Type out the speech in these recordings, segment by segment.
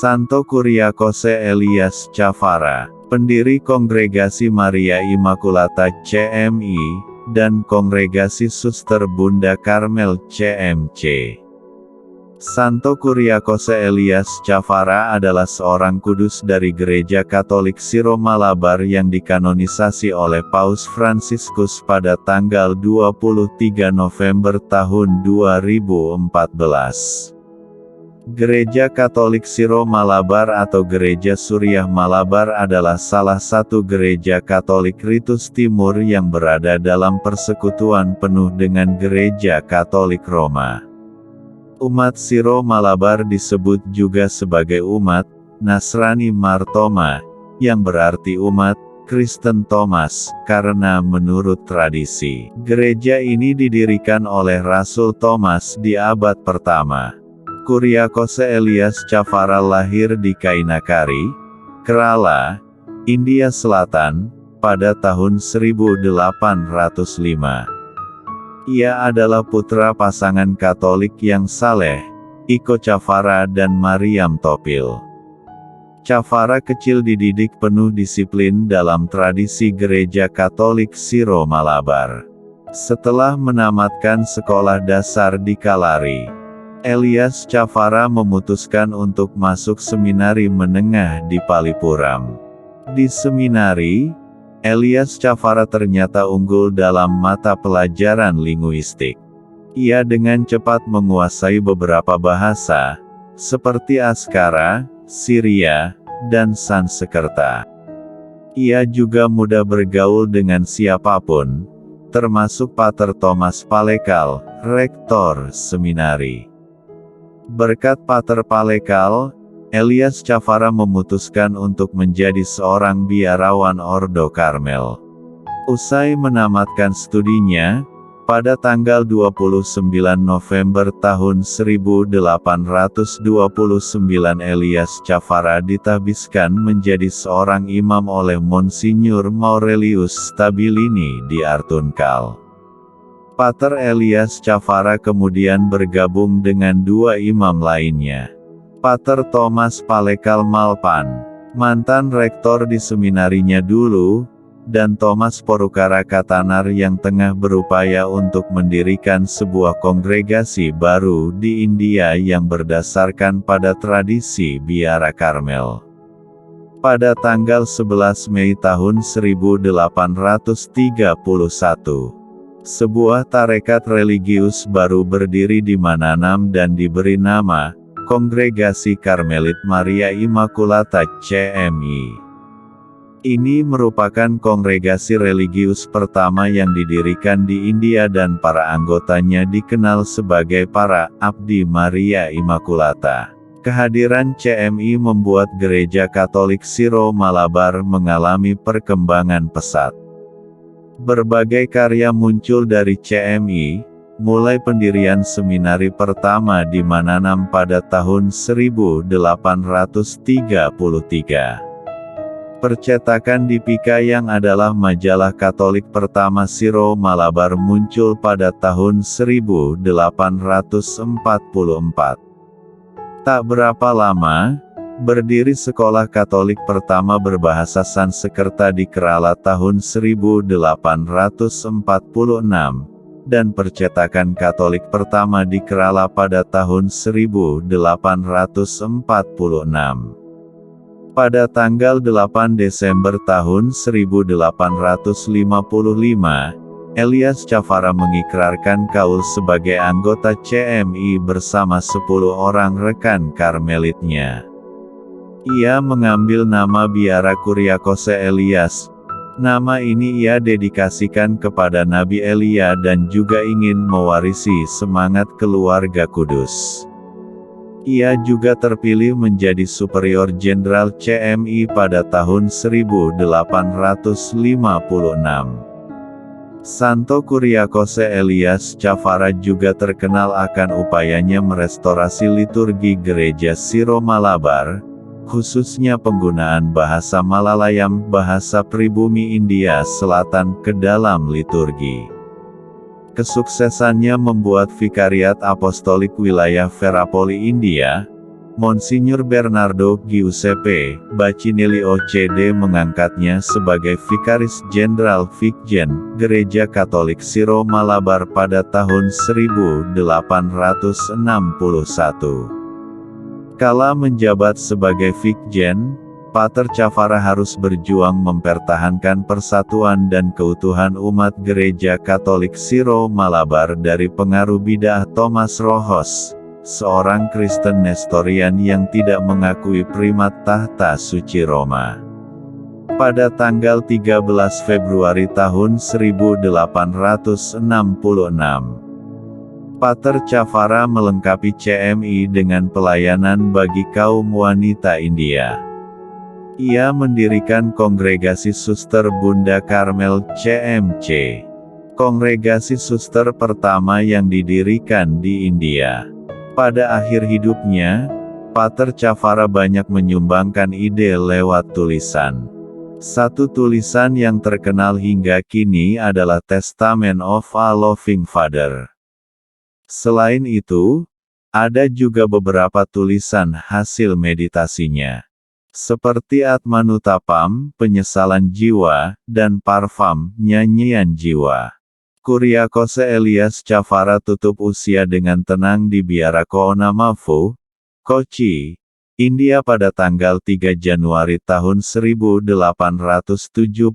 Santo Kuriakose Elias Cavara, pendiri Kongregasi Maria Immaculata CMI, dan Kongregasi Suster Bunda Karmel CMC. Santo Kuriakose Elias Cavara adalah seorang kudus dari Gereja Katolik Siro-Malabar yang dikanonisasi oleh Paus Fransiskus pada tanggal 23 November tahun 2014. Gereja Katolik Siro-Malabar atau Gereja Suriah Malabar adalah salah satu gereja Katolik Ritus Timur yang berada dalam persekutuan penuh dengan Gereja Katolik Roma. Umat Siro-Malabar disebut juga sebagai umat Nasrani Martoma, yang berarti umat Kristen Thomas, karena menurut tradisi, gereja ini didirikan oleh Rasul Thomas di abad pertama. Kuriakose Elias Cavara lahir di Kainakari, Kerala, India Selatan, pada tahun 1805. Ia adalah putra pasangan Katolik yang saleh, Iko Cavara dan Mariam Topil. Cavara kecil dididik penuh disiplin dalam tradisi Gereja Katolik Siro-Malabar. Setelah menamatkan sekolah dasar di Kalari, Elias Cavara memutuskan untuk masuk seminari menengah di Palipuram. Di seminari, Elias Cavara ternyata unggul dalam mata pelajaran linguistik. Ia dengan cepat menguasai beberapa bahasa, seperti Askara, Syria, dan Sanskerta. Ia juga mudah bergaul dengan siapapun, termasuk Pater Thomas Palekal, rektor seminari. Berkat Pater Palekal, Elias Cavara memutuskan untuk menjadi seorang biarawan Ordo Karmel. Usai menamatkan studinya, pada tanggal 29 November tahun 1829 Elias Cavara ditahbiskan menjadi seorang imam oleh Monsinyur Maurelius Stabilini di Artunkal. Pater Elias Cavara kemudian bergabung dengan dua imam lainnya. Pater Thomas Palekal Malpan, mantan rektor di seminarinya dulu, dan Thomas Porukara Katanar yang tengah berupaya untuk mendirikan sebuah kongregasi baru di India yang berdasarkan pada tradisi biara Karmel. Pada tanggal 11 Mei tahun 1831, sebuah tarekat religius baru berdiri di Mananam dan diberi nama Kongregasi Karmelit Maria Immaculata CMI. Ini merupakan kongregasi religius pertama yang didirikan di India dan para anggotanya dikenal sebagai para Abdi Maria Immaculata. Kehadiran CMI membuat Gereja Katolik Siro-Malabar mengalami perkembangan pesat. Berbagai karya muncul dari CMI, mulai pendirian seminari pertama di Mananam pada tahun 1833. Percetakan Dipika yang adalah majalah Katolik pertama Siro-Malabar muncul pada tahun 1844. Tak berapa lama, berdiri sekolah Katolik pertama berbahasa Sanskerta di Kerala tahun 1846, dan percetakan Katolik pertama di Kerala pada tahun 1846. Pada tanggal 8 Desember tahun 1855, Elias Cavara mengikrarkan kaul sebagai anggota CMI bersama 10 orang rekan Karmelitnya. Ia mengambil nama biara Kuriakose Elias. Nama ini ia dedikasikan kepada Nabi Elia dan juga ingin mewarisi semangat keluarga kudus. Ia juga terpilih menjadi Superior Jenderal CMI pada tahun 1856. Santo Kuriakose Elias Cavara juga terkenal akan upayanya merestorasi liturgi Gereja Siro-Malabar, khususnya penggunaan bahasa Malalayam, bahasa pribumi India Selatan, ke dalam liturgi. Kesuksesannya membuat Vikariat Apostolik Wilayah Verapoli India, Monsinyur Bernardo Giuseppe Bacinelli OCD mengangkatnya sebagai Vikaris Jenderal Vikjen, Gereja Katolik Siro Malabar pada tahun 1861. Kala menjabat sebagai Vikjen, Pater Cafara harus berjuang mempertahankan persatuan dan keutuhan umat Gereja Katolik Siro Malabar dari pengaruh bid'ah Thomas Rohos, seorang Kristen Nestorian yang tidak mengakui primat tahta suci Roma. Pada tanggal 13 Februari tahun 1866, Pater Cafara melengkapi CMI dengan pelayanan bagi kaum wanita India. Ia mendirikan Kongregasi Suster Bunda Karmel CMC, kongregasi suster pertama yang didirikan di India. Pada akhir hidupnya, Pater Cafara banyak menyumbangkan ide lewat tulisan. Satu tulisan yang terkenal hingga kini adalah Testament of a Loving Father. Selain itu, ada juga beberapa tulisan hasil meditasinya, seperti Atmanutapam, penyesalan jiwa, dan Parvam, nyanyian jiwa. Kuriakose Elias Cafara tutup usia dengan tenang di Biara Koonamafu, Kochi, India pada tanggal 3 Januari tahun 1871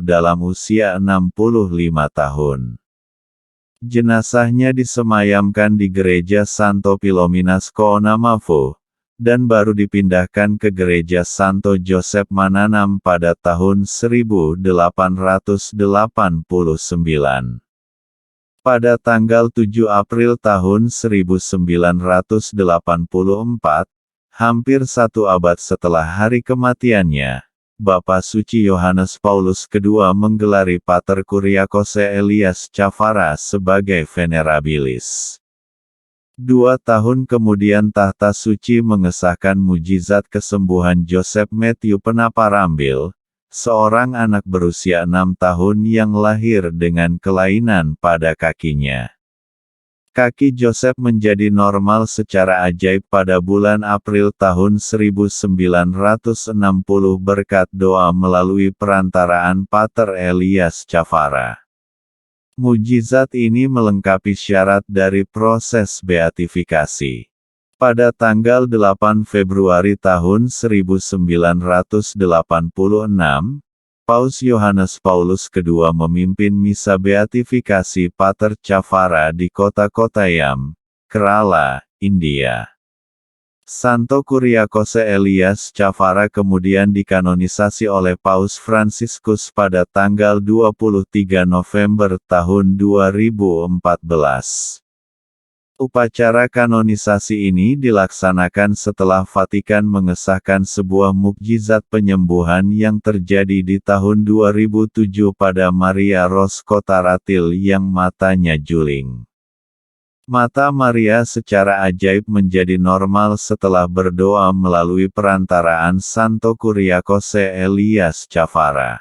dalam usia 65 tahun. Jenazahnya disemayamkan di Gereja Santo Filominas Koonamafu, dan baru dipindahkan ke Gereja Santo Joseph Mananam pada tahun 1889. Pada tanggal 7 April tahun 1984, hampir satu abad setelah hari kematiannya, Bapa Suci Yohanes Paulus II menggelari Pater Kuriakose Elias Cafara sebagai Venerabilis. 2 tahun kemudian Tahta Suci mengesahkan mujizat kesembuhan Joseph Matthew Penaparambil, seorang anak berusia 6 tahun yang lahir dengan kelainan pada kakinya. Kaki Joseph menjadi normal secara ajaib pada bulan April tahun 1960 berkat doa melalui perantaraan Pater Elias Cafara. Mujizat ini melengkapi syarat dari proses beatifikasi. Pada tanggal 8 Februari tahun 1986, Paus Yohanes Paulus II memimpin misa beatifikasi Pater Cafara di kota Kottayam, Kerala, India. Santo Kuriakose Elias Cafara kemudian dikanonisasi oleh Paus Fransiskus pada tanggal 23 November tahun 2014. Upacara kanonisasi ini dilaksanakan setelah Vatikan mengesahkan sebuah mukjizat penyembuhan yang terjadi di tahun 2007 pada Maria Ros Kotaratil yang matanya juling. Mata Maria secara ajaib menjadi normal setelah berdoa melalui perantaraan Santo Kuriakose Elias Cafara.